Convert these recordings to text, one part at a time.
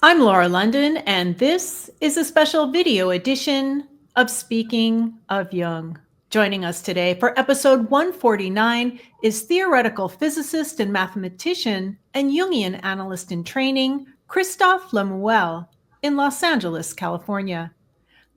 I'm Laura London, and this is a special video edition of Speaking of Jung. Joining us today for episode 149 is theoretical physicist and mathematician and Jungian analyst in training, Christophe Le Mouël, in Los Angeles, California.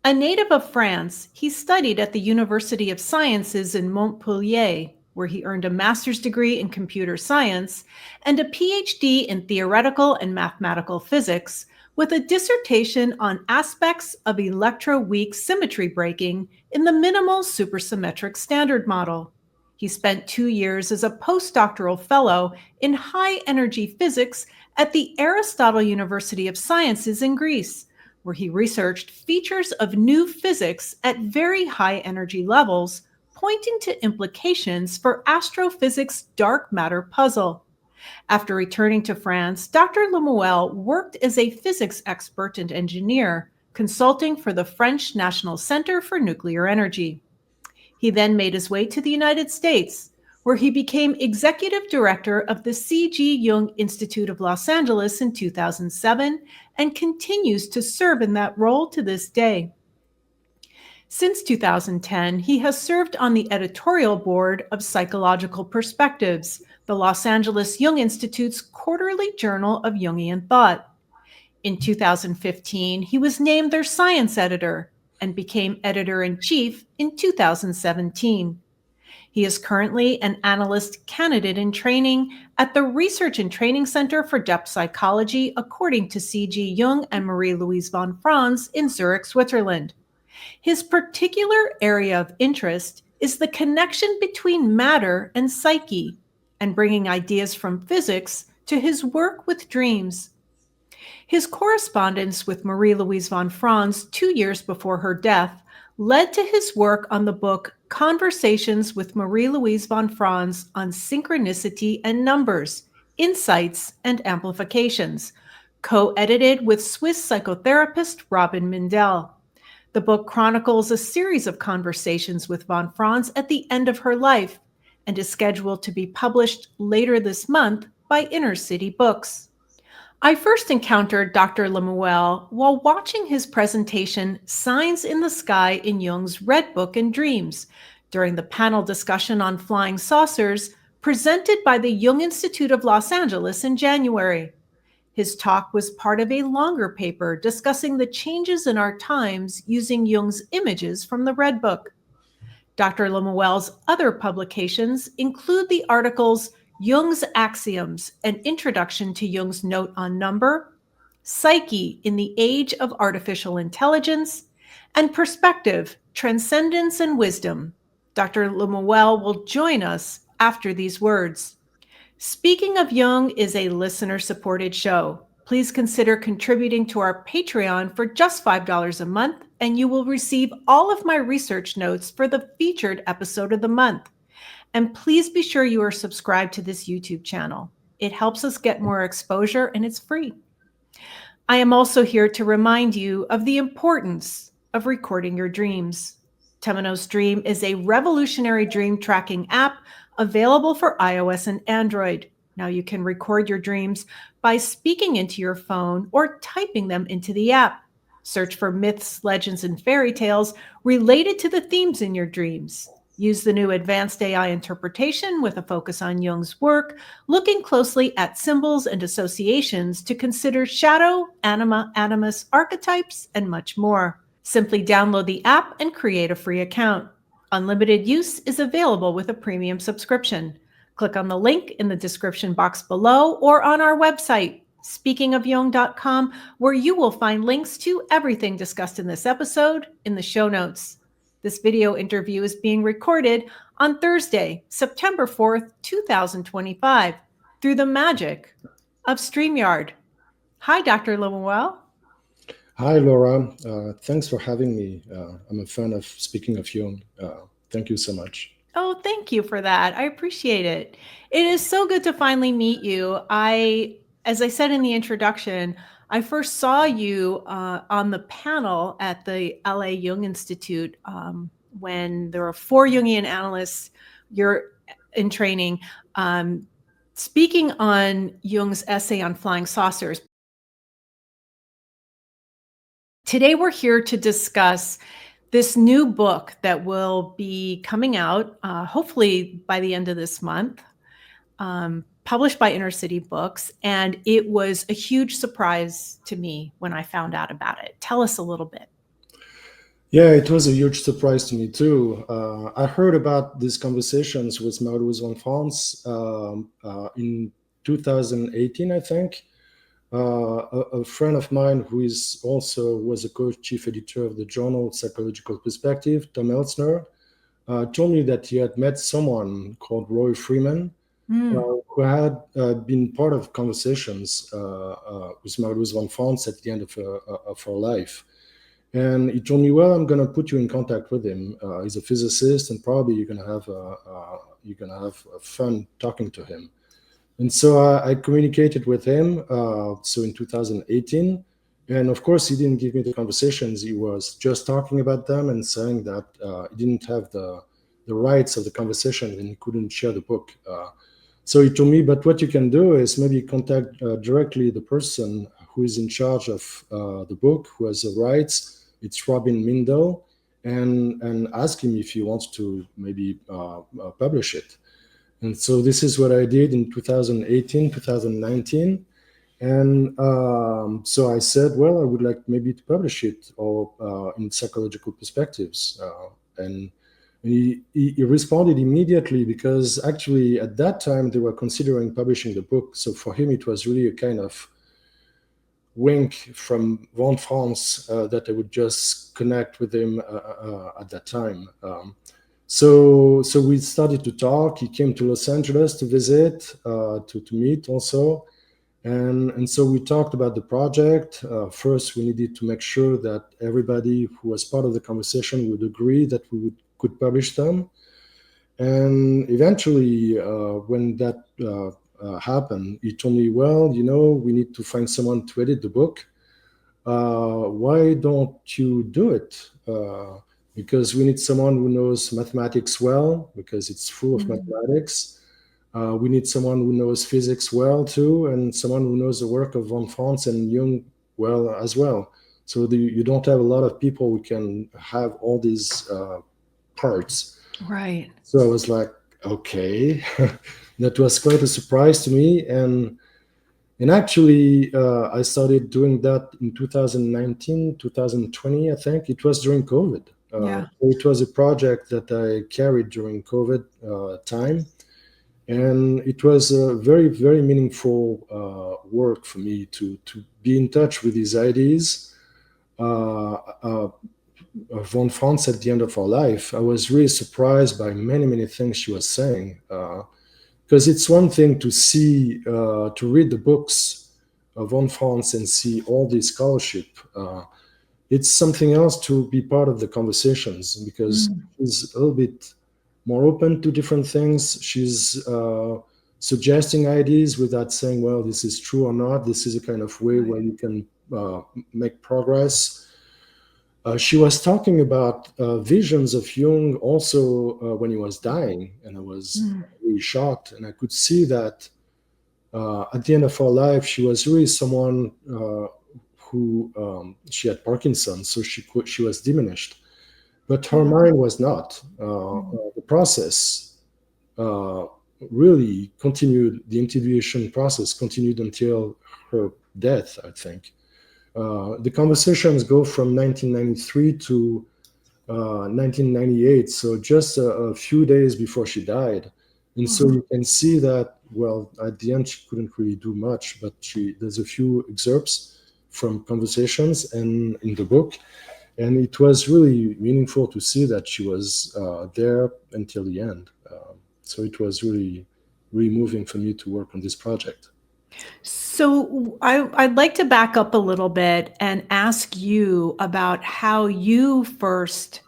A native of France, he studied at the University of Sciences in Montpellier, where he earned a master's degree in computer science and a Ph.D. in theoretical and mathematical physics, with a dissertation on aspects of electroweak symmetry breaking in the Minimal Supersymmetric Standard Model. He spent 2 years as a postdoctoral fellow in high-energy physics at the Aristotle University of Sciences in Greece, where he researched features of new physics at very high energy levels, pointing to implications for astrophysics' dark matter puzzle. After returning to France, Dr. Le Mouël worked as a physics expert and engineer, consulting for the French National Center for Nuclear Energy. He then made his way to the United States, where he became executive director of the C.G. Jung Institute of Los Angeles in 2007 and continues to serve in that role to this day. Since 2010, he has served on the editorial board of Psychological Perspectives, the Los Angeles Jung Institute's quarterly journal of Jungian thought. In 2015, he was named their science editor and became editor-in-chief in 2017. He is currently an analyst candidate in training at the Research and Training Center for Depth Psychology, according to C.G. Jung and Marie-Louise von Franz in Zurich, Switzerland. His particular area of interest is the connection between matter and psyche, and bringing ideas from physics to his work with dreams. His correspondence with Marie-Louise von Franz 2 years before her death led to his work on the book Conversations with Marie-Louise von Franz on Synchronicity and Numbers, Insights and Amplifications, co-edited with Swiss psychotherapist Robin Mindell. The book chronicles a series of conversations with von Franz at the end of her life and is scheduled to be published later this month by Inner City Books. I first encountered Dr. Le Mouël while watching his presentation Signs in the Sky in Jung's Red Book and Dreams during the panel discussion on flying saucers presented by the Jung Institute of Los Angeles in January. His talk was part of a longer paper discussing the changes in our times using Jung's images from the Red Book. Dr. Le Mouël's other publications include the articles Jung's Axioms, an introduction to Jung's note on number, Psyche in the Age of Artificial Intelligence, and Perspective, Transcendence and Wisdom. Dr. Le Mouël will join us after these words. Speaking of Jung is a listener-supported show. Please consider contributing to our Patreon for just $5 a month, and you will receive all of my research notes for the featured episode of the month. And please be sure you are subscribed to this YouTube channel. It helps us get more exposure and it's free. I am also here to remind you of the importance of recording your dreams. Temenos Dream is a revolutionary dream tracking app available for iOS and Android. Now you can record your dreams by speaking into your phone or typing them into the app. Search for myths, legends, and fairy tales related to the themes in your dreams. Use the new advanced AI interpretation with a focus on Jung's work, looking closely at symbols and associations to consider shadow, anima, animus, archetypes, and much more. Simply download the app and create a free account. Unlimited use is available with a premium subscription. Click on the link in the description box below or on our website, speakingofjung.com, where you will find links to everything discussed in this episode in the show notes. This video interview is being recorded on Thursday, September 4th, 2025, through the magic of StreamYard. Hi, Dr. Le Mouël. Hi, Laura. Thanks for having me. I'm a fan of Speaking of Jung. Thank you so much. Oh, thank you for that. I appreciate it. It is so good to finally meet you. As I said in the introduction, I first saw you on the panel at the LA Jung Institute when there were 4 Jungian analysts. You're in training, speaking on Jung's essay on flying saucers. Today, we're here to discuss this new book that will be coming out, hopefully by the end of this month, published by Inner City Books. And it was a huge surprise to me when I found out about it. Tell us a little bit. Yeah, it was a huge surprise to me too. I heard about these conversations with Marie-Louise von Franz in 2018, I think. A friend of mine who was a co-chief editor of the journal Psychological Perspective, Tom Elsner, told me that he had met someone called Roy Freeman, who had been part of conversations with Marie-Louise von Franz at the end of her life. And he told me, well, I'm going to put you in contact with him. He's a physicist, and probably you're going to have fun talking to him. And so I communicated with him. So in 2018, and of course, he didn't give me the conversations. He was just talking about them and saying that he didn't have the rights of the conversation and he couldn't share the book. So he told me, but what you can do is maybe contact directly the person who is in charge of the book, who has the rights. It's Robin Mindel, and ask him if he wants to maybe publish it. And so this is what I did in 2018, 2019. And so I said, well, I would like maybe to publish it or in Psychological Perspectives. And he responded immediately, because actually at that time they were considering publishing the book. So for him, it was really a kind of wink from von Franz that I would just connect with him at that time. So we started to talk. He came to Los Angeles to visit, to meet also. And so we talked about the project. First, we needed to make sure that everybody who was part of the conversation would agree that we could publish them. And eventually, when that happened, he told me, well, we need to find someone to edit the book. Why don't you do it? Because we need someone who knows mathematics well, because it's full of mathematics. We need someone who knows physics well too, and someone who knows the work of von Franz and Jung well as well. So you don't have a lot of people who can have all these parts. Right. So I was like, okay. That was quite a surprise to me. And actually, I started doing that in 2019, 2020, I think. It was during COVID. Yeah. It was a project that I carried during COVID time. And it was a very, very meaningful work for me to be in touch with these ideas of von Franz at the end of her life. I was really surprised by many, many things she was saying. Because it's one thing to see, to read the books of von Franz and see all the scholarship. It's something else to be part of the conversations, because she's a little bit more open to different things. She's suggesting ideas without saying, well, this is true or not. This is a kind of way where you can make progress. She was talking about visions of Jung also when he was dying, and I was really shocked. And I could see that at the end of her life, she was really someone who she had Parkinson's, so she was diminished, but her mind was not. The process really continued. The intuition process continued until her death, I think. The conversations go from 1993 to 1998, so just a few days before she died. And so you can see that, well, at the end, she couldn't really do much, but there's a few excerpts from conversations and in the book. And it was really meaningful to see that she was there until the end. So it was really, really moving for me to work on this project. So I'd like to back up a little bit and ask you about how you first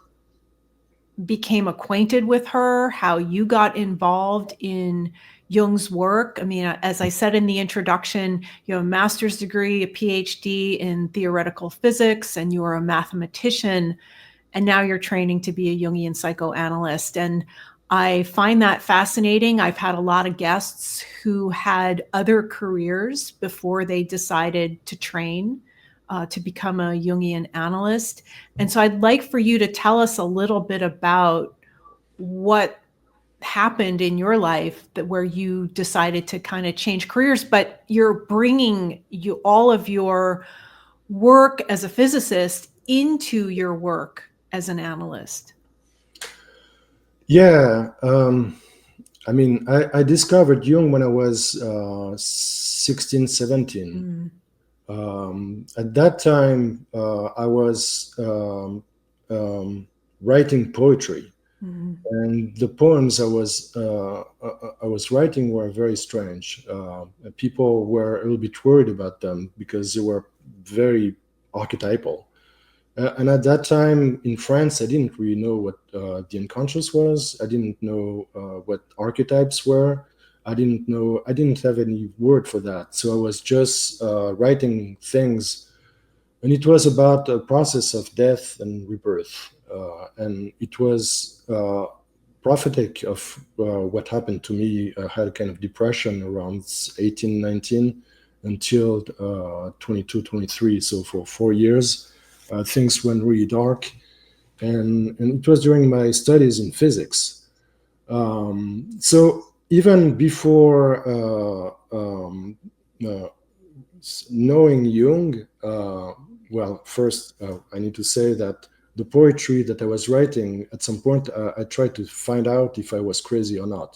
became acquainted with her, how you got involved in Jung's work. I mean, as I said in the introduction, you have a master's degree, a Ph.D. in theoretical physics, and you are a mathematician, and now you're training to be a Jungian psychoanalyst. And I find that fascinating. I've had a lot of guests who had other careers before they decided to train to become a Jungian analyst. And so I'd like for you to tell us a little bit about what happened in your life that where you decided to kind of change careers, but you're bringing all of your work as a physicist into your work as an analyst. Yeah. I mean, I discovered Jung when I was 16, 17. At that time, I was writing poetry. And the poems I was writing were very strange. People were a little bit worried about them because they were very archetypal. And at that time in France, I didn't really know what the unconscious was. I didn't know what archetypes were. I didn't have any word for that. So I was just writing things. And it was about a process of death and rebirth. And it was prophetic of what happened to me. I had a kind of depression around 18, 19 until 22, 23. So for 4 years, things went really dark. And it was during my studies in physics. So even before knowing Jung, well, first, I need to say that the poetry that I was writing, at some point, I tried to find out if I was crazy or not.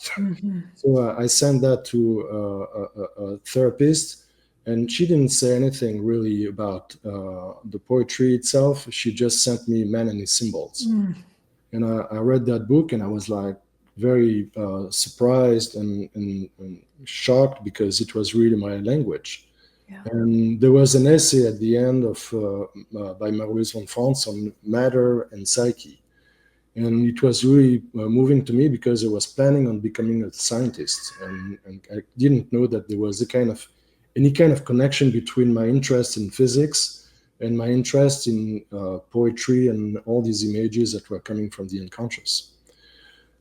So I sent that to a therapist, and she didn't say anything really about the poetry itself. She just sent me Man and His Symbols. And I read that book, and I was like very surprised and shocked because it was really my language. Yeah. And there was an essay at the end of by Marie-Louise von Franz on matter and psyche. And it was really moving to me because I was planning on becoming a scientist. And I didn't know that there was any kind of connection between my interest in physics and my interest in poetry and all these images that were coming from the unconscious.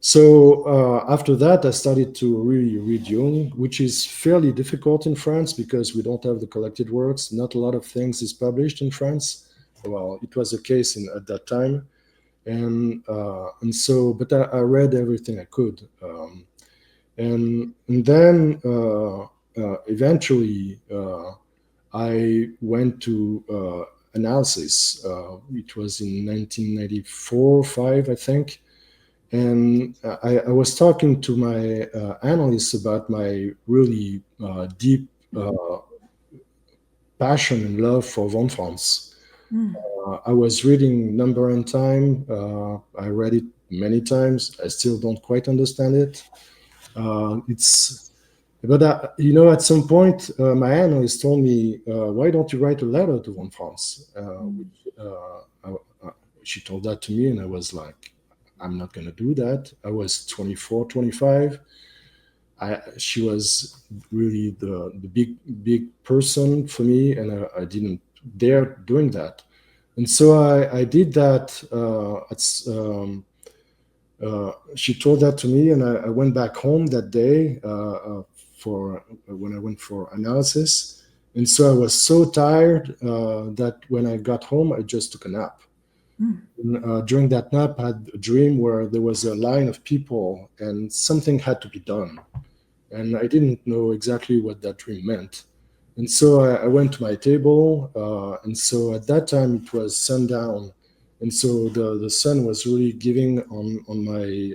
So after that, I started to really read Jung, which is fairly difficult in France because we don't have the collected works. Not a lot of things is published in France. Well, it was the case at that time. And so, but I read everything I could. And then eventually I went to analysis. It was in 1994, 5, I think. And I was talking to my analysts about my really deep passion and love for von Franz. I was reading Number and Time. I read it many times. I still don't quite understand it. But at some point, my analyst told me, "Why don't you write a letter to von Franz?" She told that to me, and I was like, I'm not going to do that. I was 24, 25. She was really the big person for me, and I didn't dare doing that. And so I did that. She told that to me, and I went back home that day for when I went for analysis. And so I was so tired that when I got home, I just took a nap. And, during that nap, I had a dream where there was a line of people and something had to be done. And I didn't know exactly what that dream meant. And so I went to my table. And so at that time, it was sundown. And so the sun was really giving on my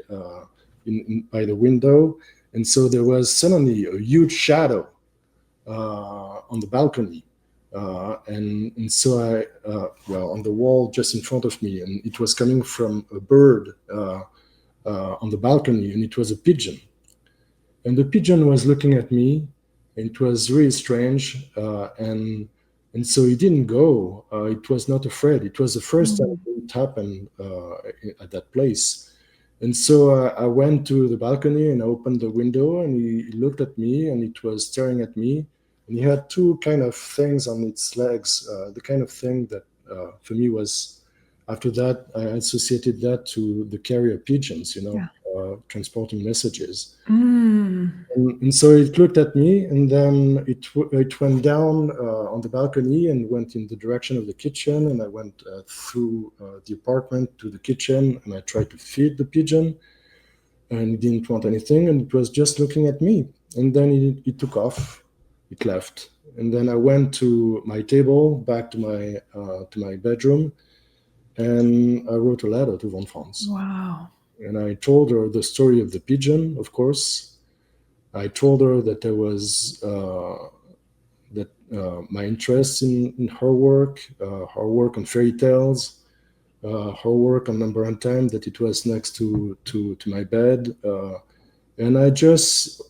by the window. And so there was suddenly a huge shadow on the balcony. And so on the wall just in front of me, and it was coming from a bird on the balcony, and it was a pigeon. And the pigeon was looking at me, and it was really strange. And so it didn't go. It was not afraid. It was the first time it happened at that place. And so I went to the balcony and I opened the window, and he looked at me, and it was staring at me. And he had two kind of things on its legs, the kind of thing that for me was, after that, I associated that to the carrier pigeons, transporting messages. Mm. And so it looked at me, and then it went down on the balcony and went in the direction of the kitchen. And I went through the apartment to the kitchen, and I tried to feed the pigeon, and it didn't want anything, and it was just looking at me. And then it took off, it left. And then I went to my table, back to my bedroom, and I wrote a letter to von Franz. Wow. And I told her the story of the pigeon, of course. I told her that there was my interest in her work on fairy tales, her work on number and time, that it was next to my bed. And I just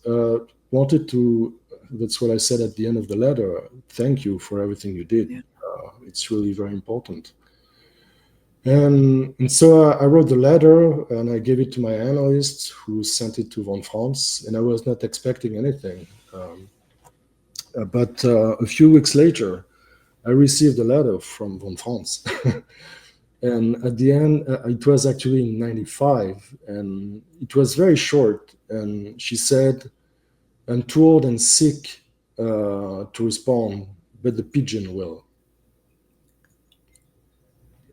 wanted to, that's what I said at the end of the letter, thank you for everything you did. Yeah. It's really very important. And so I wrote the letter, and I gave it to my analyst, who sent it to von Franz, and I was not expecting anything. But a few weeks later, I received a letter from von Franz. And at the end, it was actually in 95, and it was very short. And she said, "I'm too old and sick to respond, but the pigeon will."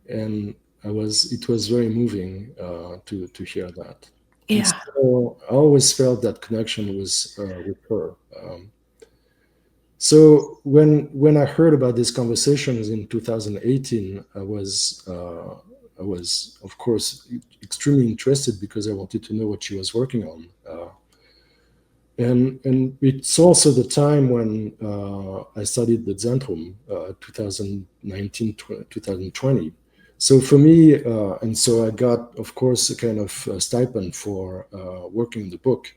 And it was very moving to hear that. Yeah. So I always felt that connection was with her. So when I heard about these conversations in 2018, I was of course extremely interested, because I wanted to know what she was working on. And it's also the time when I studied the Zentrum, 2019, 2020. So for me, and so I got, of course, a kind of stipend for working on the book.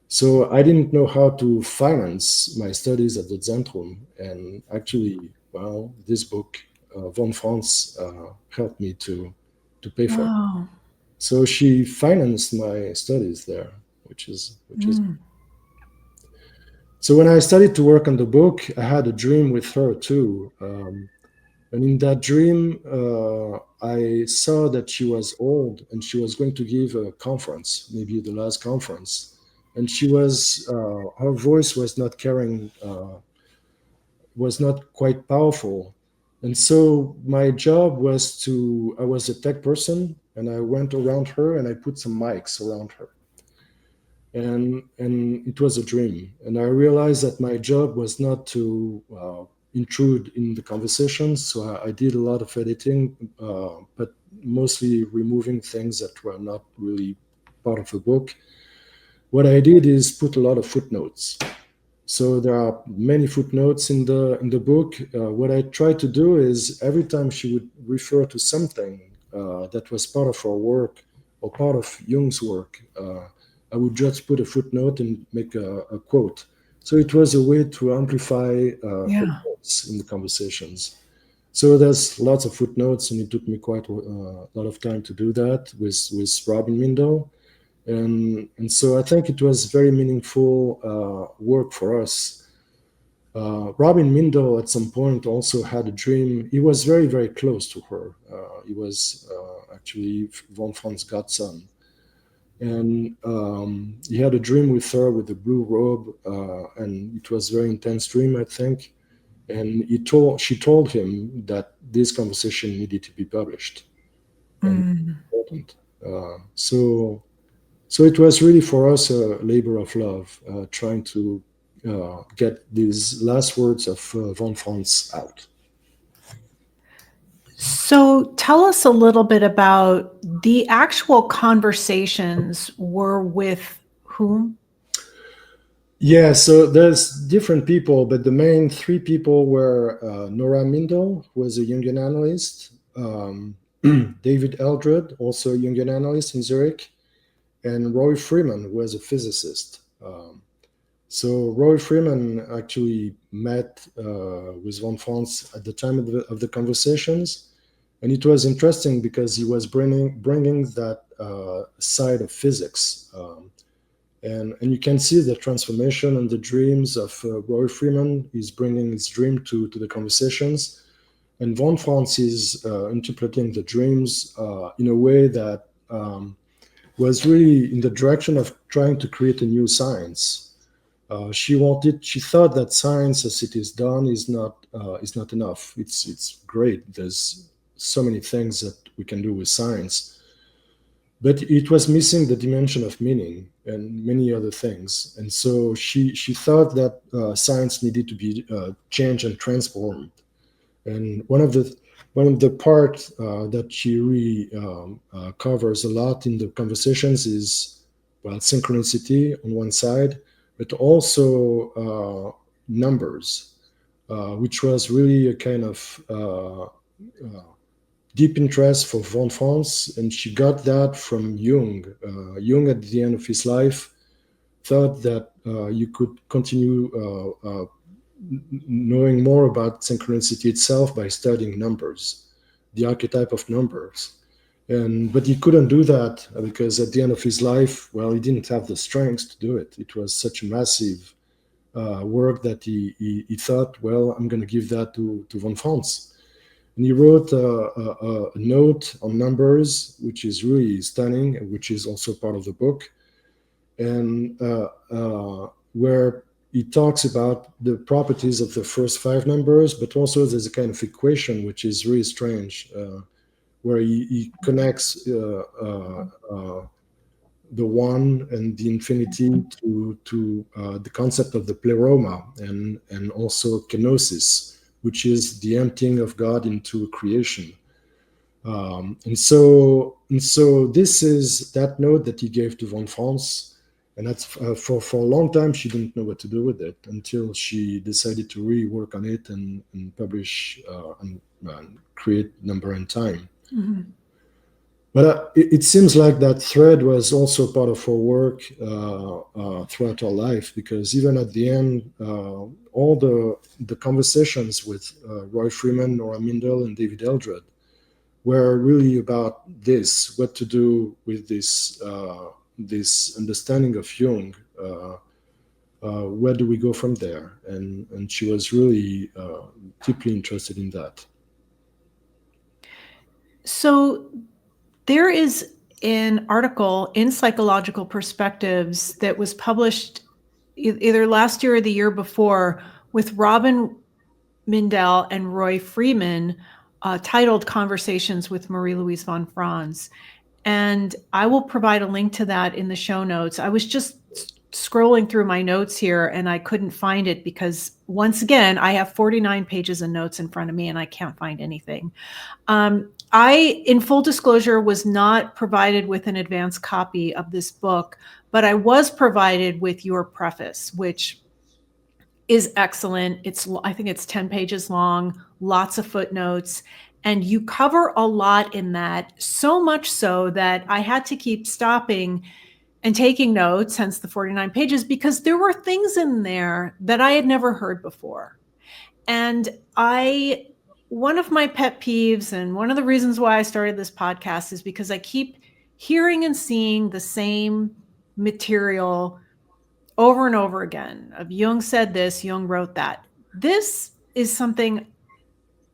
So I didn't know how to finance my studies at the Zentrum. And actually, well, this book, von Franz, helped me to pay for it. Wow. So she financed my studies there, which is. So when I started to work on the book, I had a dream with her too. And in that dream, I saw that she was old, and she was going to give a conference, maybe the last conference. And her voice was not carrying, was not quite powerful. And so my job was I was a tech person, and I went around her and I put some mics around her. And it was a dream. And I realized that my job was not to intrude in the conversations. So I did a lot of editing, but mostly removing things that were not really part of the book. What I did is put a lot of footnotes. So there are many footnotes in the book. What I tried to do is, every time she would refer to something that was part of her work or part of Jung's work, I would just put a footnote and make a quote. So it was a way to amplify her quotes in the conversations. So there's lots of footnotes, and it took me quite a lot of time to do that with Robin Mindel. And so I think it was very meaningful work for us. Robin Mindel at some point also had a dream. He was very, very close to her. He was actually von Franz's godson. And he had a dream with her with a blue robe, and it was a very intense dream, I think. And she told him that this conversation needed to be published. And important. So it was really for us a labor of love, trying to get these last words of von Franz out. So tell us a little bit about the actual conversations were with whom? Yeah, so there's different people, but the main three people were Nora Mindel, who was a Jungian analyst, David Eldred, also a Jungian analyst in Zurich, and Roy Freeman, who was a physicist. So Roy Freeman actually met with von Franz at the time of the conversations, and it was interesting because he was bringing that side of physics, and you can see the transformation and the dreams of Roy Freeman. He's bringing his dream to the conversations, and von Franz is interpreting the dreams in a way that was really in the direction of trying to create a new science. She thought that science as it is done is not enough. It's great. There's so many things that we can do with science, but it was missing the dimension of meaning and many other things. And so she thought that science needed to be changed and transformed. And one of the parts that she really covers a lot in the conversations is, well, synchronicity on one side, but also numbers, which was really a kind of deep interest for von Franz, and she got that from Jung. Jung, at the end of his life, thought that you could continue knowing more about synchronicity itself by studying numbers, the archetype of numbers. But he couldn't do that because at the end of his life, well, he didn't have the strength to do it. It was such a massive work that he thought, well, I'm going to give that to von Franz. And he wrote a note on numbers, which is really stunning, which is also part of the book, and where he talks about the properties of the first 5 numbers, but also there's a kind of equation which is really strange, where he connects the 1 and the infinity to the concept of the pleroma and also kenosis, which is the emptying of God into creation. And so this is that note that he gave to von Franz. And that's for a long time, she didn't know what to do with it until she decided to really work on it and publish and create Number and Time. Mm-hmm. But it seems like that thread was also part of her work throughout her life, because even at the end, all the conversations with Roy Freeman, Nora Mindel, and David Eldred were really about this: what to do with this understanding of Jung. Where do we go from there? And she was really deeply interested in that. So there is an article in Psychological Perspectives that was published either last year or the year before with Robin Mindel and Roy Freeman, titled Conversations with Marie-Louise von Franz. And I will provide a link to that in the show notes. I was just scrolling through my notes here and I couldn't find it because, once again, I have 49 pages of notes in front of me and I can't find anything. I, in full disclosure, was not provided with an advance copy of this book, but I was provided with your preface, which is excellent. I think it's 10 pages long, lots of footnotes, and you cover a lot in that, so much so that I had to keep stopping and taking notes, hence the 49 pages, because there were things in there that I had never heard before. And one of my pet peeves, and one of the reasons why I started this podcast, is because I keep hearing and seeing the same material over and over again. Jung said this, Jung wrote that. This is something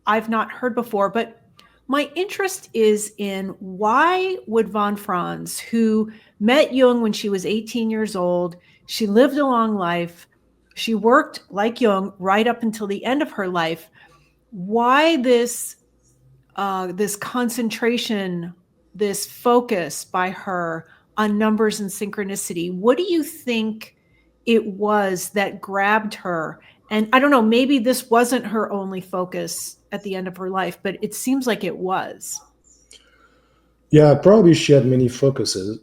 I've not heard before, but my interest is in why would von Franz, who met Jung when she was 18 years old, she lived a long life, she worked like Jung right up until the end of her life, why this concentration, this focus by her on numbers and synchronicity? What do you think it was that grabbed her? And I don't know, maybe this wasn't her only focus at the end of her life, but it seems like it was. Yeah, probably she had many focuses.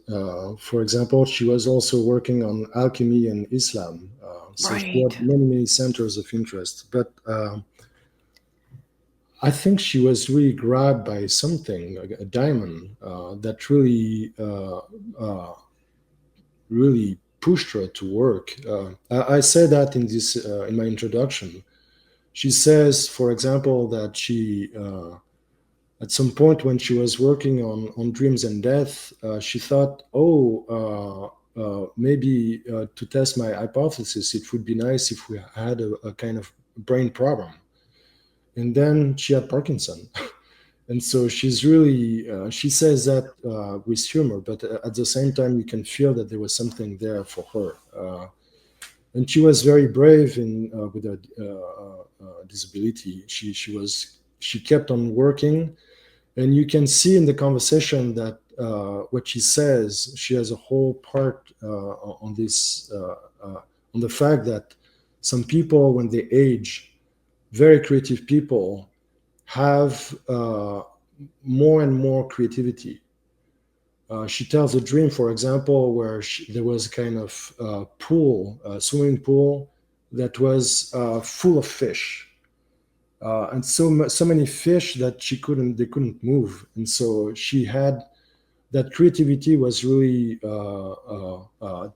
For example, she was also working on alchemy and Islam. So right. She had many centers of interest. But I think she was really grabbed by something, like a diamond, that really pushed her to work. I said that in my introduction. She says, for example, that she, at some point when she was working on Dreams and Death, she thought, maybe to test my hypothesis, it would be nice if we had a kind of brain problem. And then she had Parkinson. And so she's really, she says that with humor, but at the same time, you can feel that there was something there for her. And she was very brave with her disability. She kept on working, and you can see in the conversation that what she says, she has a whole part on this, on the fact that some people, when they age, very creative people, have more and more creativity. She tells a dream, for example, where there was a kind of pool, swimming pool, that was full of fish, and so many fish that they couldn't move, and so she had that creativity was really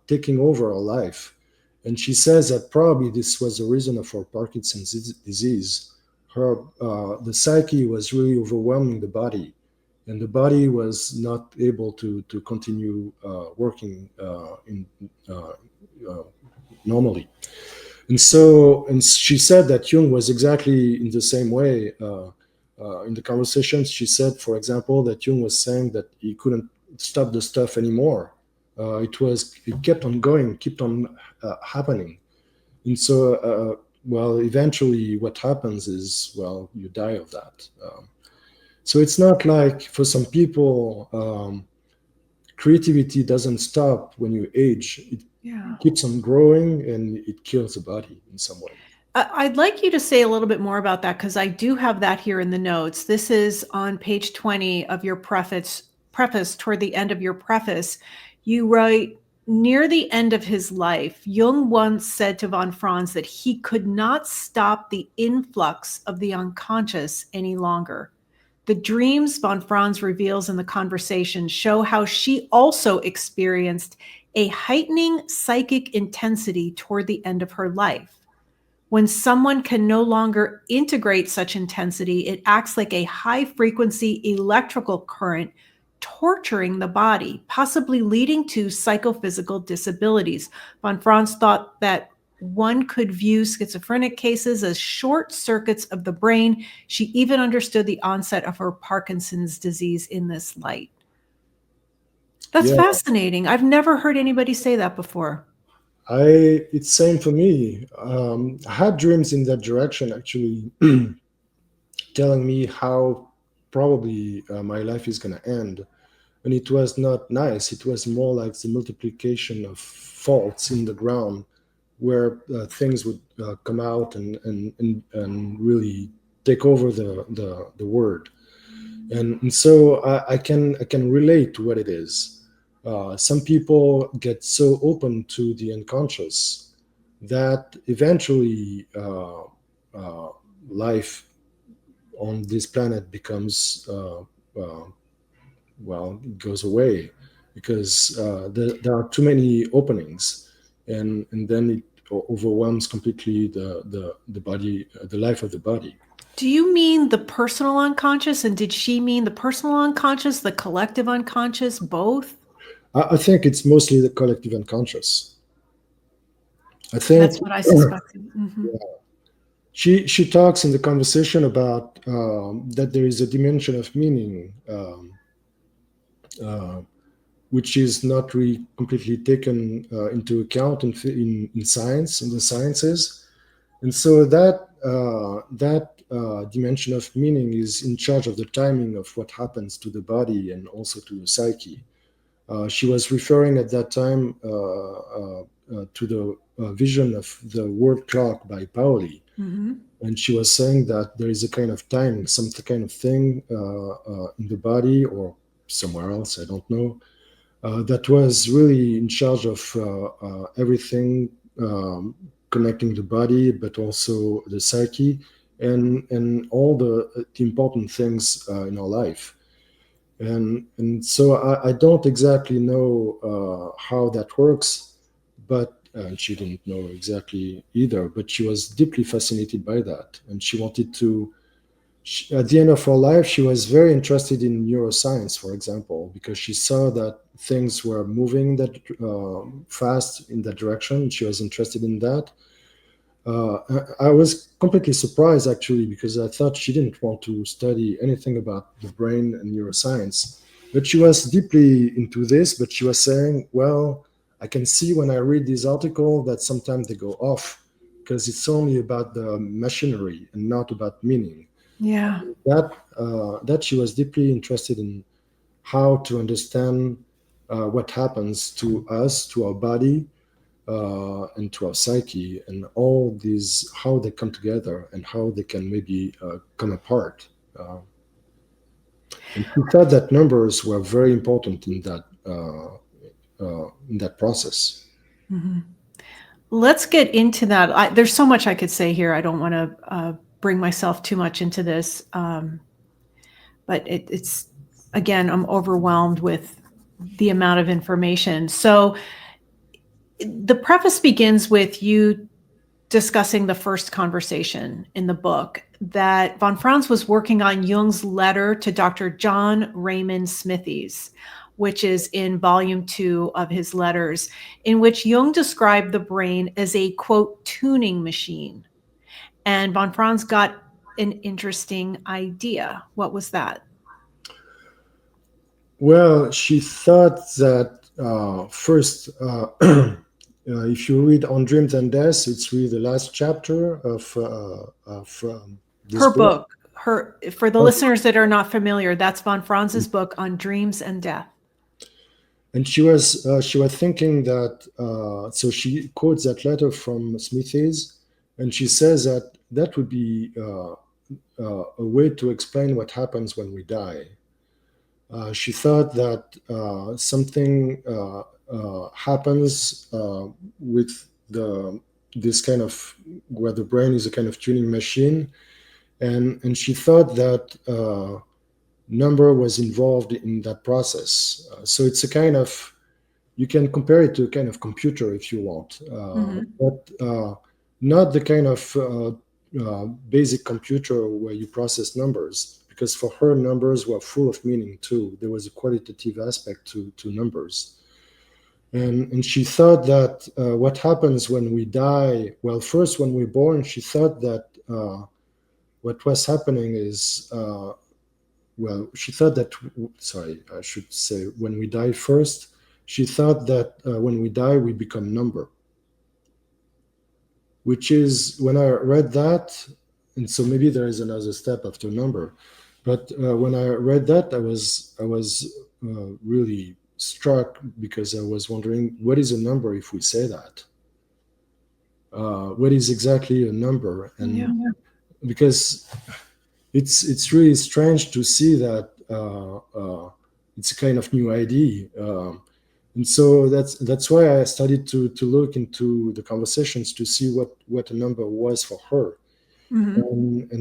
taking over her life. And she says that probably this was the reason of her Parkinson's disease. The psyche was really overwhelming the body, and the body was not able to continue working normally. And she said that Jung was exactly in the same way. In the conversations, she said, for example, that Jung was saying that he couldn't stop the stuff anymore. It kept on going, kept on happening. And so, well, eventually what happens is, well, you die of that. So it's not like, for some people, creativity doesn't stop when you age. It keeps on growing, and it kills the body in some way. I'd like you to say a little bit more about that, because I do have that here in the notes. This is on page 20 of your preface, toward the end of your preface. You write, near the end of his life, Jung once said to von Franz that he could not stop the influx of the unconscious any longer. The dreams von Franz reveals in the conversation show how she also experienced a heightening psychic intensity toward the end of her life. When someone can no longer integrate such intensity, it acts like a high-frequency electrical current torturing the body, possibly leading to psychophysical disabilities. Von Franz thought that one could view schizophrenic cases as short circuits of the brain. She even understood the onset of her Parkinson's disease in this light. That's fascinating. I've never heard anybody say that before. It's same for me. I had dreams in that direction, actually, telling me how probably my life is going to end. And it was not nice. It was more like the multiplication of faults in the ground, where things would come out and really take over the word. And so I can relate to what it is. Some people get so open to the unconscious that eventually life on this planet becomes well, it goes away, because there are too many openings, and then it overwhelms completely the body, the life of the body. Do you mean the personal unconscious? And did she mean the personal unconscious, the collective unconscious, both? I think it's mostly the collective unconscious. I think that's what I suspected. Mm-hmm. Yeah. She talks in the conversation about that there is a dimension of meaning which is not really completely taken into account in science, in the sciences. And so that dimension of meaning is in charge of the timing of what happens to the body and also to the psyche. She was referring at that time to the vision of the world clock by Pauli. Mm-hmm. And she was saying that there is a kind of timing, some kind of thing in the body or somewhere else, I don't know, that was really in charge of everything connecting the body, but also the psyche and all the important things in our life. And so I don't exactly know how that works, but she didn't know exactly either, but she was deeply fascinated by that. And she wanted to, at the end of her life, she was very interested in neuroscience, for example, because she saw that things were moving that fast in that direction. She was interested in that. I was completely surprised, actually, because I thought she didn't want to study anything about the brain and neuroscience. But she was deeply into this, but she was saying, well, I can see when I read this article that sometimes they go off because it's only about the machinery and not about meaning. Yeah. That she was deeply interested in how to understand what happens to us, to our body, and to our psyche, and all these, how they come together and how they can maybe come apart. And he thought that numbers were very important in that process. Mm-hmm. Let's get into that. There's so much I could say here. I don't want to bring myself too much into this, but it's again, I'm overwhelmed with the amount of information. So the preface begins with you discussing the first conversation in the book that von Franz was working on Jung's letter to Dr. John Raymond Smithies, which is in volume 2 of his letters, in which Jung described the brain as a, quote, tuning machine. And von Franz got an interesting idea. What was that? Well, she thought that first, if you read On Dreams and Death, it's really the last chapter of this Her book. For the listeners that are not familiar, that's von Franz's book on dreams and death. And she was thinking that, so she quotes that letter from Smithies, and she says that would be a way to explain what happens when we die. She thought that something happens with this kind of, where the brain is a kind of tuning machine, and she thought that number was involved in that process. So it's a kind of, you can compare it to a kind of computer if you want, but not the kind of basic computer where you process numbers, because for her, numbers were full of meaning too. There was a qualitative aspect to numbers. And she thought that what happens when we die, well, first when we're born, she thought that what was happening is, well, she thought that, sorry, I should say, when we die first, she thought that when we die, we become number. Which is, when I read that, and so maybe there is another step after number, but when I read that, I was really struck, because I was wondering, what is a number if we say that? What is exactly a number? And because it's really strange to see that it's a kind of new idea. And so that's why I started to look into the conversations to see what a number was for her. Mm-hmm.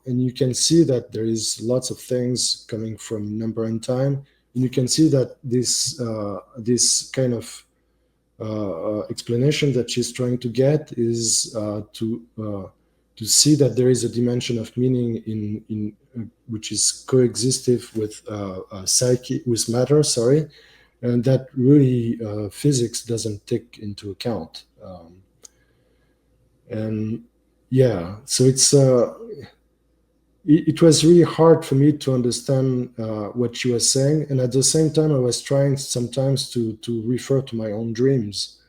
And you can see that there is lots of things coming from number and time. And you can see that this kind of explanation that she's trying to get is to see that there is a dimension of meaning in which is coexistive with psyche, with matter, sorry, and that really physics doesn't take into account. And yeah, so it was really hard for me to understand what she was saying, and at the same time, I was trying sometimes to refer to my own dreams.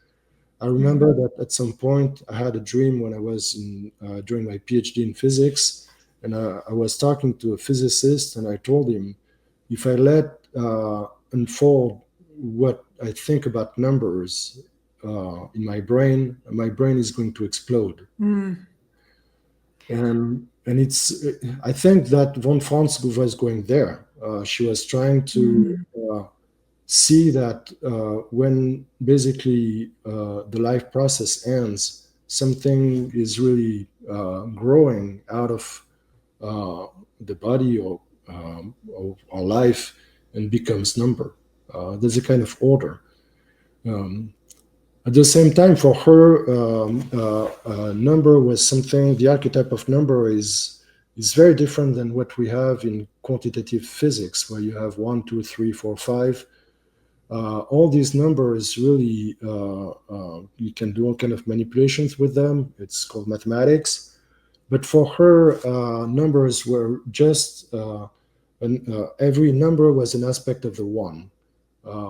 I remember that at some point I had a dream when I was during my Ph.D. in physics, and I was talking to a physicist, and I told him, if I let unfold what I think about numbers in my brain is going to explode. And it's, I think that von Franz was going there. She was trying to see that when basically the life process ends, something is really growing out of the body or our life and becomes number. There's a kind of order. At the same time, for her, number was something, the archetype of number is very different than what we have in quantitative physics, where you have 1, 2, 3, 4, 5. All these numbers really, you can do all kind of manipulations with them. It's called mathematics. But for her, numbers were just, every number was an aspect of the one.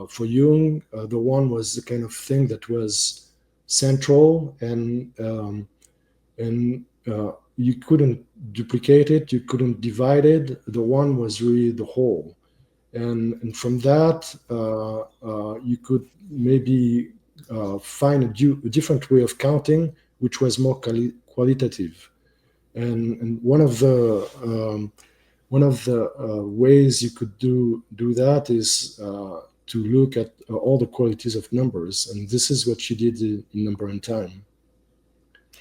For Jung, the one was the kind of thing that was central, and you couldn't duplicate it, you couldn't divide it. The one was really the whole. And from that, you could maybe find a different way of counting, which was more qualitative. And one of the ways you could do that is to look at all the qualities of numbers, and this is what she did in Number and Time,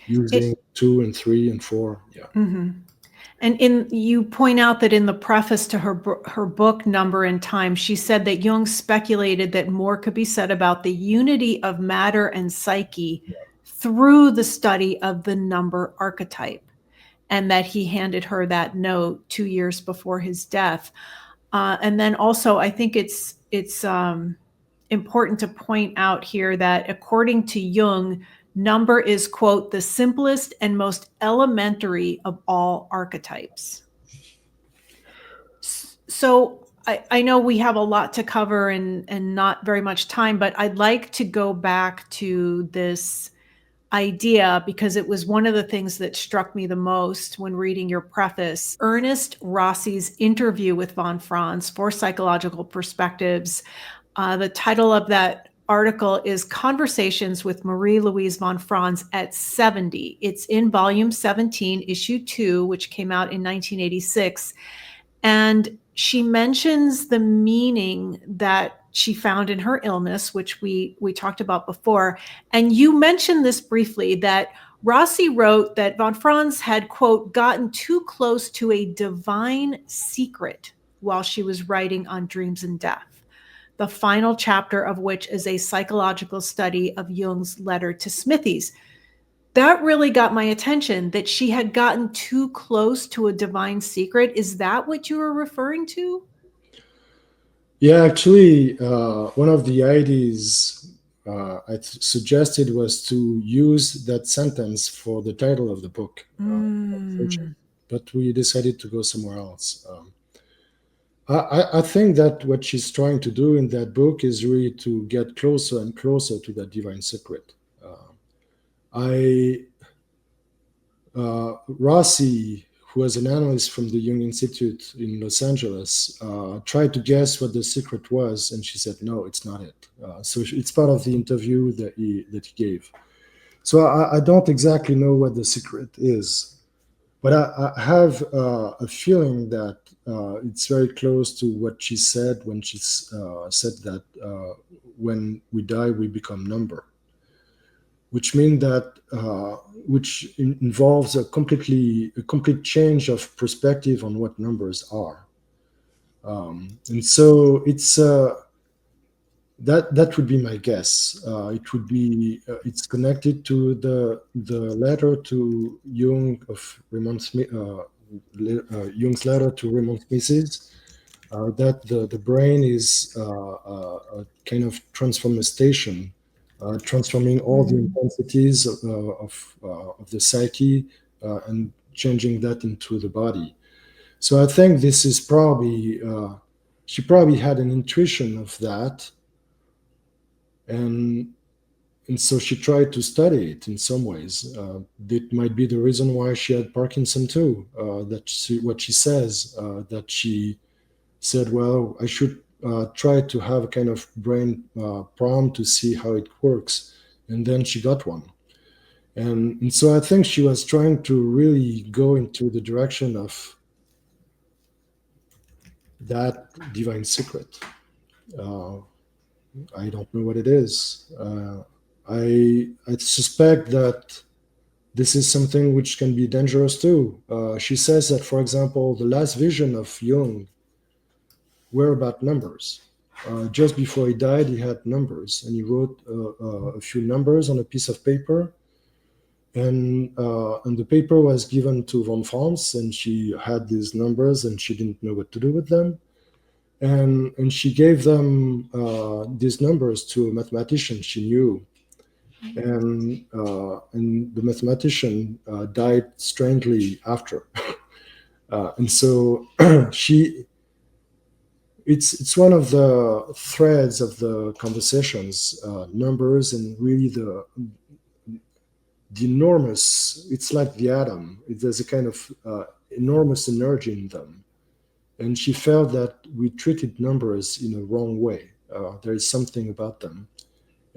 using 2 and 3 and 4. Yeah. Mm-hmm. And you point out that in the preface to her book, Number and Time, she said that Jung speculated that more could be said about the unity of matter and psyche through the study of the number archetype, and that he handed her that note 2 years before his death. And then also, I think it's important to point out here that according to Jung, number is, quote, the simplest and most elementary of all archetypes. So I know we have a lot to cover and not very much time, but I'd like to go back to this idea because it was one of the things that struck me the most when reading your preface. Ernest Rossi's interview with von Franz for Psychological Perspectives. The title of that article is Conversations with Marie-Louise von Franz at 70. It's in volume 17, issue 2, which came out in 1986. And she mentions the meaning that she found in her illness, which we talked about before. And you mentioned this briefly, that Rossi wrote that von Franz had, quote, gotten too close to a divine secret while she was writing on dreams and death, the final chapter of which is a psychological study of Jung's letter to Smithies. That really got my attention, that she had gotten too close to a divine secret. Is that what you were referring to? Yeah, actually, one of the ideas I suggested was to use that sentence for the title of the book. But we decided to go somewhere else. I think that what she's trying to do in that book is really to get closer and closer to that divine secret. Rossi, who was an analyst from the Jung Institute in Los Angeles, tried to guess what the secret was, and she said, no, it's not it. So it's part of the interview that he gave. So I don't exactly know what the secret is, but I have a feeling that it's very close to what she said when she said that when we die, we become number, which means that which involves a complete change of perspective on what numbers are, and so it's that would be my guess. It would be it's connected to the letter to Jung of Raymond Smith, Jung's letter to Raymond Smiths, that the brain is a kind of transformer station. Transforming all the intensities of the psyche and changing that into the body. So I think this is probably, she probably had an intuition of that. And so she tried to study it in some ways. That might be the reason why she had Parkinson too. What she says, that she said, well, I should try to have a kind of brain prompt to see how it works, and then she got one, and so I think she was trying to really go into the direction of that divine secret. I don't know what it is. I suspect that this is something which can be dangerous too. She says that, for example, the last vision of Jung were about numbers. Just before he died, he had numbers, and he wrote a few numbers on a piece of paper, and the paper was given to von Franz, and she had these numbers, and she didn't know what to do with them. and she gave them these numbers to a mathematician she knew, and the mathematician died strangely after. And so it's one of the threads of the conversations, numbers, and really the enormous, it's like the atom. There's a kind of enormous energy in them. And she felt that we treated numbers in a wrong way. There is something about them.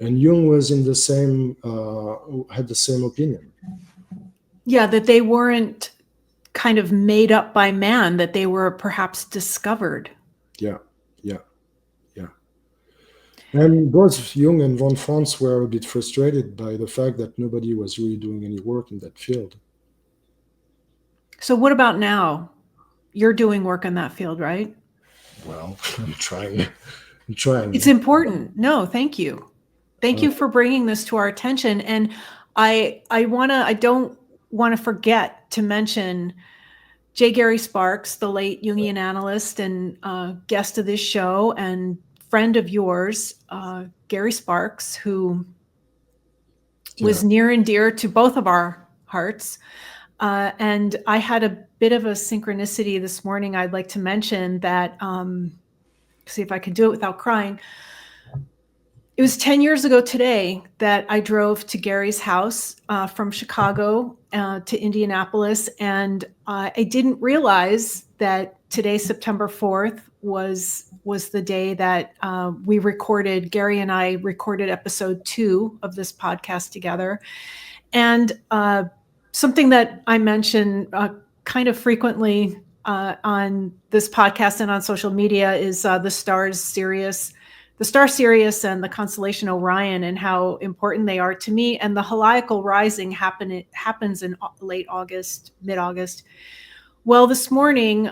And Jung was in the same, had the same opinion. Yeah, that they weren't kind of made up by man, that they were perhaps discovered. Yeah. And both Jung and von Franz were a bit frustrated by the fact that nobody was really doing any work in that field. So what about now? You're doing work in that field, right? Well, I'm trying. It's important. No, thank you. Thank you for bringing this to our attention. And I don't want to forget to mention J. Gary Sparks, the late Jungian analyst and guest of this show, and friend of yours, Gary Sparks, who was near and dear to both of our hearts. And I had a bit of a synchronicity this morning I'd like to mention that, see if I can do it without crying. It was 10 years ago today that I drove to Gary's house from Chicago to Indianapolis, and I didn't realize that today, September 4th, was the day that Gary and I recorded episode 2 of this podcast together. And something that I mention kind of frequently on this podcast and on social media is the star Sirius and the constellation Orion, and how important they are to me. And the heliacal rising happens in late August, mid-August. Well, this morning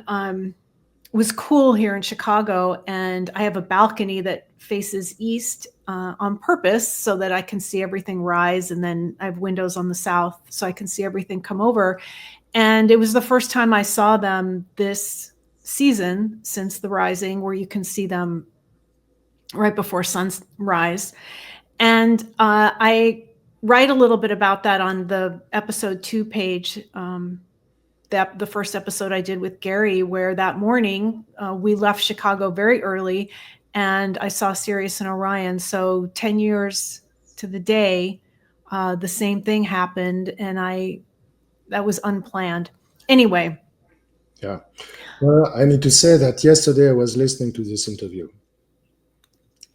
was cool here in Chicago, and I have a balcony that faces east on purpose so that I can see everything rise, and then I have windows on the south so I can see everything come over. And it was the first time I saw them this season since the rising, where you can see them right before sunrise. And I write a little bit about that on the episode 2 page, the first episode I did with Gary, where that morning we left Chicago very early and I saw Sirius and Orion. So 10 years to the day, the same thing happened, and that was unplanned. Anyway. Yeah. Well, I need to say that yesterday I was listening to this interview.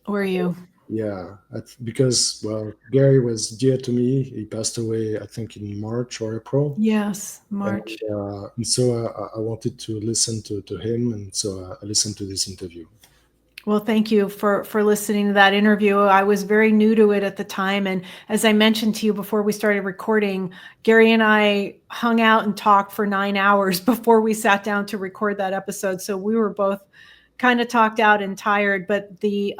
Were you? Yeah, because, well, Gary was dear to me. He passed away, I think, in March or April. Yes, March. And so I wanted to listen to him, and so I listened to this interview. Well, thank you for listening to that interview. I was very new to it at the time. And as I mentioned to you before we started recording, Gary and I hung out and talked for 9 hours before we sat down to record that episode. So we were both kind of talked out and tired. But the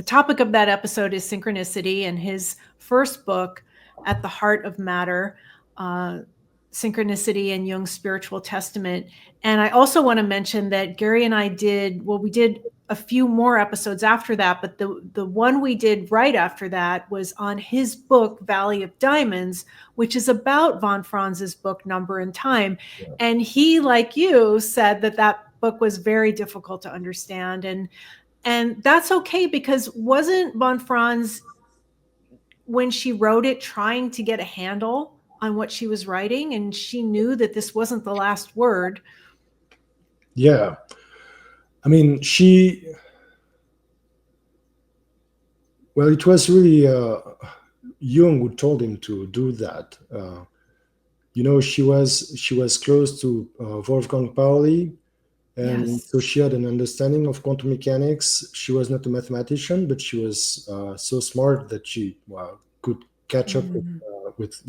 topic of that episode is synchronicity, and his first book, At the Heart of Matter, Synchronicity and Jung's Spiritual Testament. And I also want to mention that Gary and I we did a few more episodes after that, but the one we did right after that was on his book, Valley of Diamonds, which is about von Franz's book, Number and Time. Yeah. And he, like you, said that book was very difficult to understand. And that's okay, because wasn't von Franz, when she wrote it, trying to get a handle on what she was writing, and she knew that this wasn't the last word? Yeah. I mean, well, it was really Jung who told him to do that. She was close to Wolfgang Pauli, and yes. So she had an understanding of quantum mechanics. She was not a mathematician, but she was so smart that she could catch up with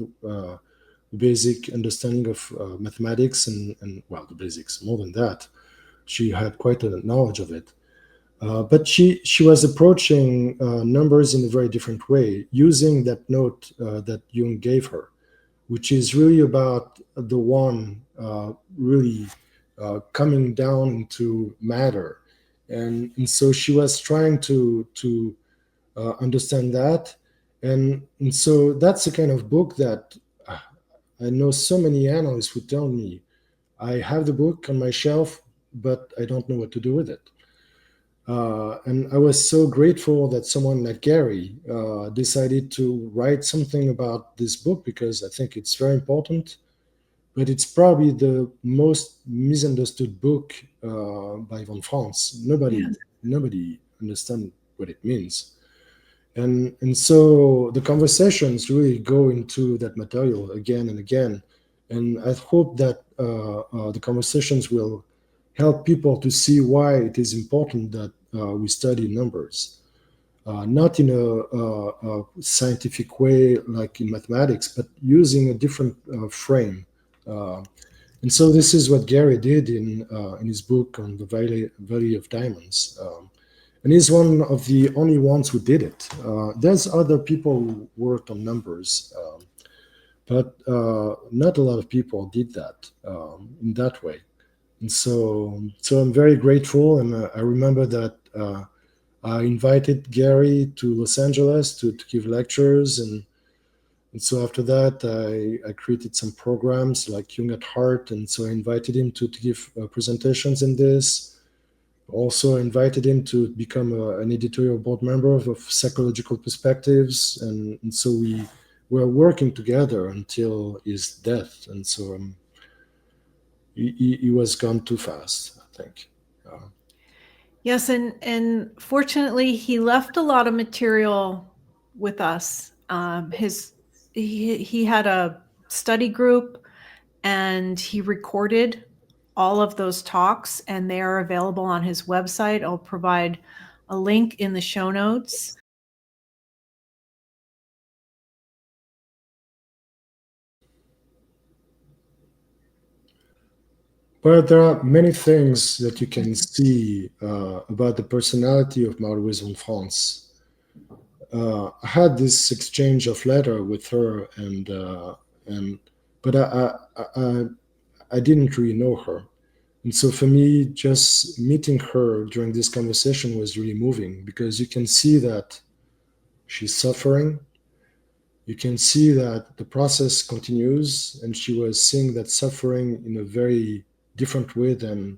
basic understanding of mathematics and the basics. More than that, she had quite a knowledge of it. But she was approaching numbers in a very different way, using that note that Jung gave her, which is really about the one really coming down into matter. And so she was trying to understand that. And so that's the kind of book that I know so many analysts would tell me, I have the book on my shelf, but I don't know what to do with it. And I was so grateful that someone like Gary decided to write something about this book, because I think it's very important. But it's probably the most misunderstood book by von Franz. Nobody understands what it means. And so the conversations really go into that material again and again. And I hope that the conversations will help people to see why it is important that we study numbers. Not in a scientific way like in mathematics, but using a different frame. And so this is what Gary did in his book on the Valley of Diamonds. And he's one of the only ones who did it. There's other people who worked on numbers, but not a lot of people did that in that way. And so I'm very grateful. And I remember that I invited Gary to Los Angeles to give lectures. And so after that, I created some programs like Jung at Heart. And so I invited him to give presentations in this. Also invited him to become an editorial board member of Psychological Perspectives. And so we were working together until his death. And so he was gone too fast, I think. Yes, and fortunately, he left a lot of material with us. He had a study group, and he recorded all of those talks, and they are available on his website. I'll provide a link in the show notes. But there are many things that you can see about the personality of Marie-Louise von Franz. I had this exchange of letter with her, but I didn't really know her. And so for me, just meeting her during this conversation was really moving, because you can see that she's suffering. You can see that the process continues, and she was seeing that suffering in a very different way than,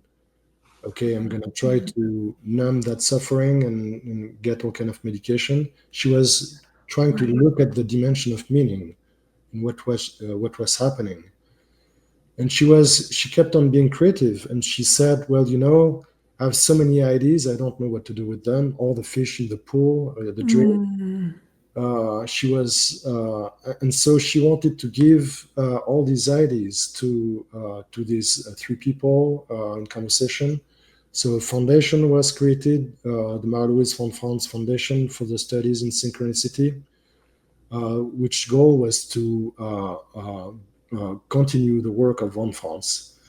okay, I'm going to try to numb that suffering and get all kind of medication. She was trying to look at the dimension of meaning in what was happening. And she kept on being creative. And she said, well, I have so many ideas, I don't know what to do with them. All the fish in the pool, the drink. And so she wanted to give all these ideas to these three people in conversation. So a foundation was created, the Marie-Louise von Franz Foundation for the Studies in Synchronicity, which goal was to continue the work of von Franz.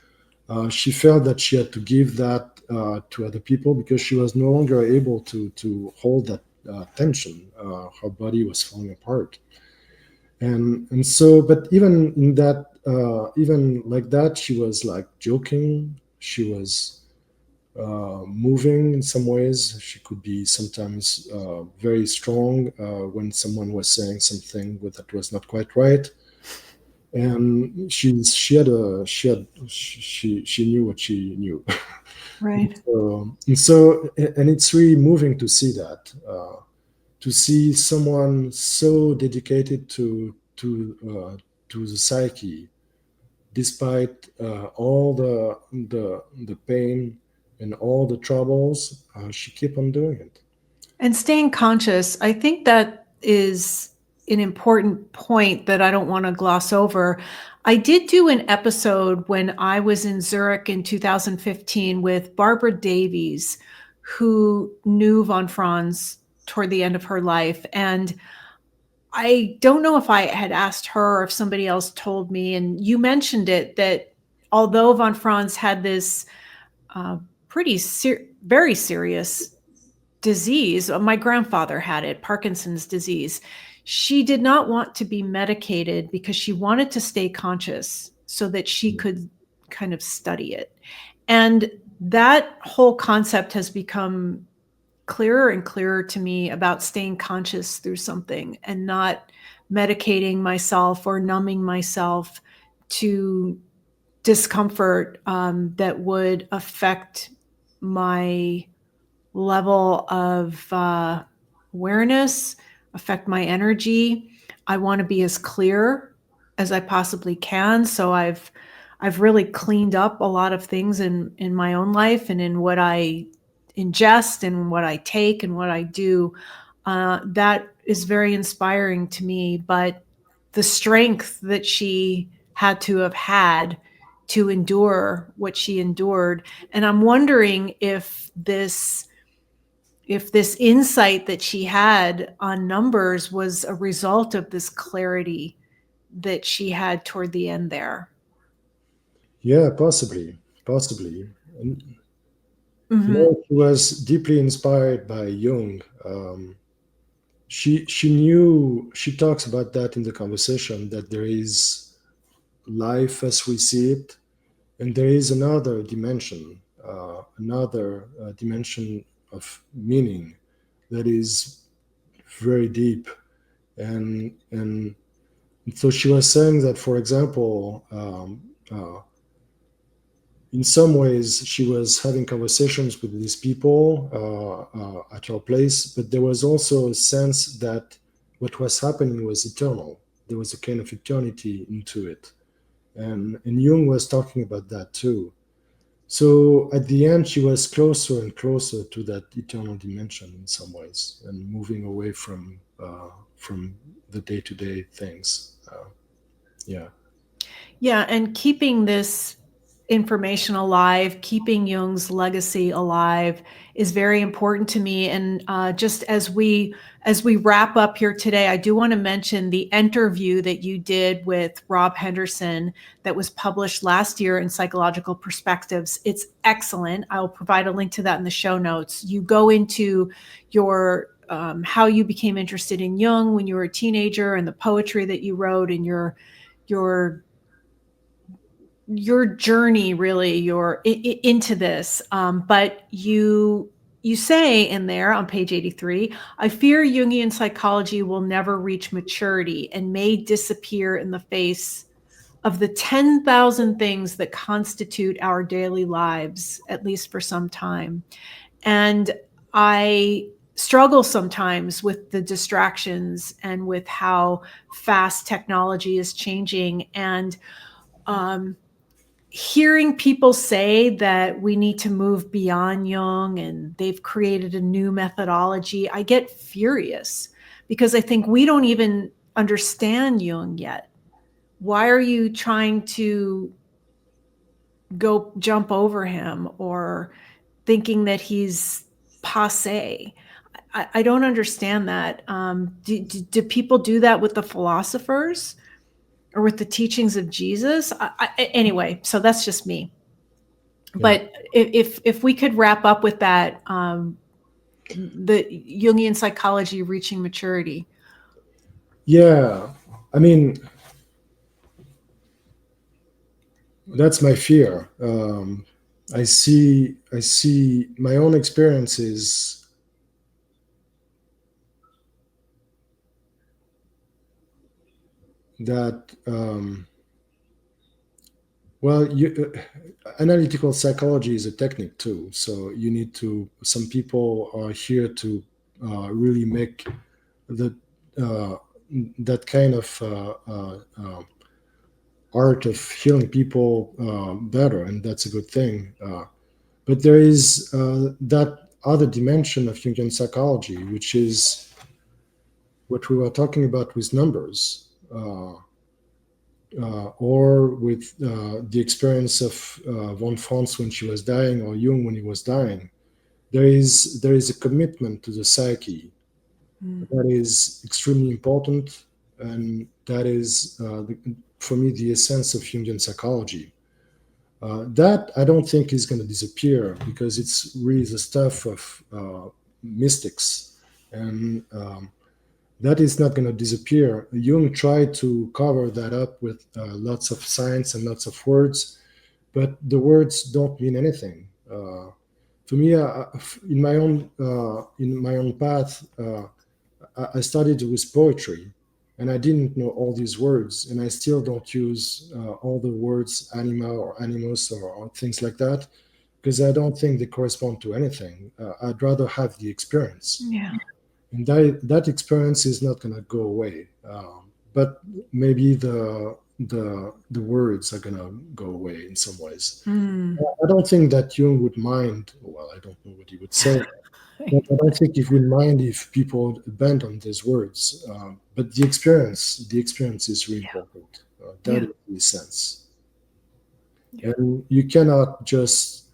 She felt that she had to give that to other people, because she was no longer able to hold that tension. Her body was falling apart. And so, but even in that, even like that, she was like joking. She was moving in some ways. She could be sometimes very strong when someone was saying something that was not quite right. And she knew what she knew. Right. And it's really moving to see that, to see someone so dedicated to the psyche, despite all the pain and all the troubles, she kept on doing it. And staying conscious, I think that is an important point that I don't want to gloss over. I did do an episode when I was in Zurich in 2015 with Barbara Davies, who knew von Franz toward the end of her life. And I don't know if I had asked her or if somebody else told me, and you mentioned it, that although von Franz had this very serious disease, my grandfather had it, Parkinson's disease, she did not want to be medicated because she wanted to stay conscious so that she could kind of study it. And that whole concept has become clearer and clearer to me about staying conscious through something and not medicating myself or numbing myself to discomfort that would affect my level of awareness, affect my energy. I want to be as clear as I possibly can. So I've really cleaned up a lot of things in my own life and in what I ingest and what I take and what I do. That is very inspiring to me. But the strength that she had to have had to endure what she endured, and I'm wondering if this insight that she had on numbers was a result of this clarity that she had toward the end there. Yeah, possibly. And, she was deeply inspired by Jung. She talks about that in the conversation, that there is life as we see it, and there is another dimension, dimension of meaning that is very deep. And so she was saying that, for example, in some ways, she was having conversations with these people at her place, but there was also a sense that what was happening was eternal. There was a kind of eternity into it. And Jung was talking about that too. So at the end, she was closer and closer to that eternal dimension in some ways, and moving away from the day-to-day things. Yeah. Yeah, and keeping this information alive, keeping Jung's legacy alive is very important to me. And just as we wrap up here today, I do want to mention the interview that you did with Rob Henderson that was published last year in Psychological Perspectives. It's excellent. I'll provide a link to that in the show notes. You go into your how you became interested in Jung when you were a teenager, and the poetry that you wrote, and your journey, really, into this. But you say in there on page 83, I fear Jungian psychology will never reach maturity and may disappear in the face of the 10,000 things that constitute our daily lives, at least for some time. And I struggle sometimes with the distractions and with how fast technology is changing. And hearing people say that we need to move beyond Jung and they've created a new methodology, I get furious because I think we don't even understand Jung yet. Why are you trying to go jump over him or thinking that he's passé? I don't understand that. Do people do that with the philosophers or with the teachings of Jesus? Anyway, so that's just me. Yeah. But if we could wrap up with that, the Jungian psychology reaching maturity. Yeah, I mean, that's my fear. I see my own experiences that analytical psychology is a technique too. So you need to. Some people are here to really make that kind of art of healing people better, and that's a good thing. But there is that other dimension of Jungian psychology, which is what we were talking about with numbers. Or with the experience of von Franz when she was dying, or Jung when he was dying, there is a commitment to the psyche that is extremely important, and that is, for me, the essence of Jungian psychology. That I don't think is going to disappear because it's really the stuff of mystics, and that is not going to disappear. Jung tried to cover that up with lots of science and lots of words, but the words don't mean anything. For me, in my own path, I started with poetry, and I didn't know all these words, and I still don't use all the words anima or animus or things like that, because I don't think they correspond to anything. I'd rather have the experience. Yeah. And that experience is not going to go away. But maybe the words are going to go away in some ways. I don't think that Jung would mind. Well, I don't know what he would say. But I don't think he would mind if people abandon these words. But the experience is really important. That is the sense. And you cannot just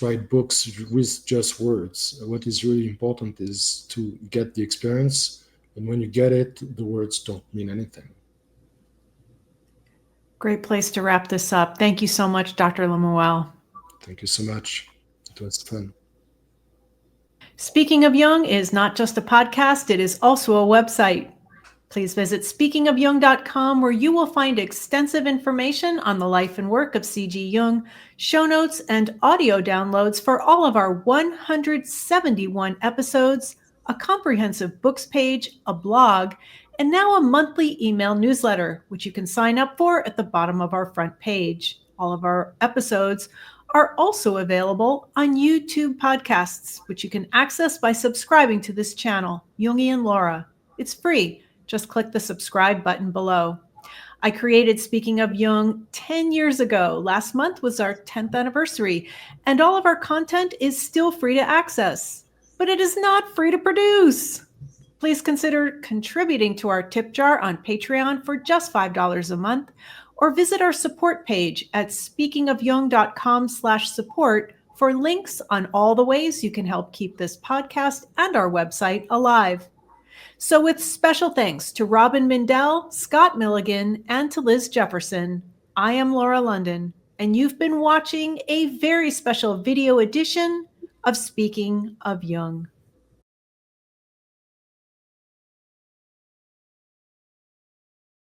write books with just words. What is really important is to get the experience, and when you get it, the words don't mean anything. Great place to wrap this up. Thank you so much, Dr. Le Mouël. Thank you so much. It was fun. Speaking of Jung is not just a podcast, it is also a website. Please visit speakingofjung.com, where you will find extensive information on the life and work of C.G. Jung, show notes, and audio downloads for all of our 171 episodes, a comprehensive books page, a blog, and now a monthly email newsletter, which you can sign up for at the bottom of our front page. All of our episodes are also available on YouTube podcasts, which you can access by subscribing to this channel, Jungian Laura. It's free. Just click the subscribe button below. I created Speaking of Jung 10 years ago. Last month was our 10th anniversary, and all of our content is still free to access, but it is not free to produce. Please consider contributing to our tip jar on Patreon for just $5 a month, or visit our support page at speakingofjung.com/support for links on all the ways you can help keep this podcast and our website alive. So with special thanks to Robin Mindell, Scott Milligan, and to Liz Jefferson, I am Laura London, and you've been watching a very special video edition of Speaking of Jung.